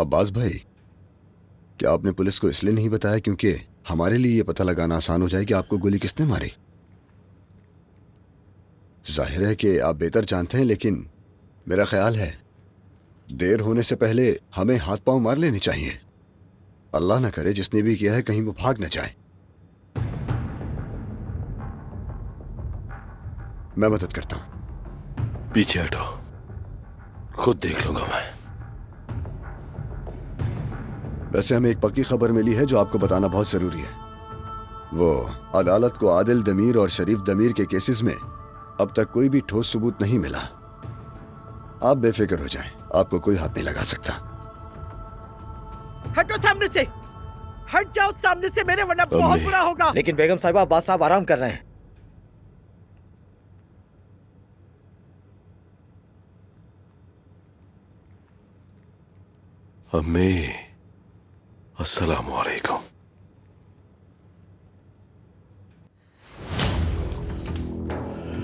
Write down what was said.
अब्बास भाई, क्या आपने पुलिस को इसलिए नहीं बताया क्योंकि हमारे लिए यह पता लगाना आसान हो जाए कि आपको गोली किसने मारी? जाहिर है कि आप बेहतर जानते हैं, लेकिन मेरा ख्याल है देर होने से पहले हमें हाथ पांव मार लेने चाहिए। अल्लाह ना करे जिसने भी किया है कहीं वो भाग न जाए। मैं मदद करता हूं। पीछे हटो, खुद देख लूंगा मैं। वैसे हमें एक पक्की खबर मिली है जो आपको बताना बहुत जरूरी है। वो अदालत को आदिल दमीर और शरीफ दमीर के केसेस में अब तक कोई भी ठोस सबूत नहीं मिला। आप बेफिक्र हो जाएं, आपको कोई हाथ नहीं लगा सकता। हटो सामने से, हट जाओ सामने से मेरे, वरना बहुत बुरा होगा। लेकिन बेगम साहिबा, अब्बास साहब आराम कर रहे हैं। अम्मी, अस्सलाम वालेकुम।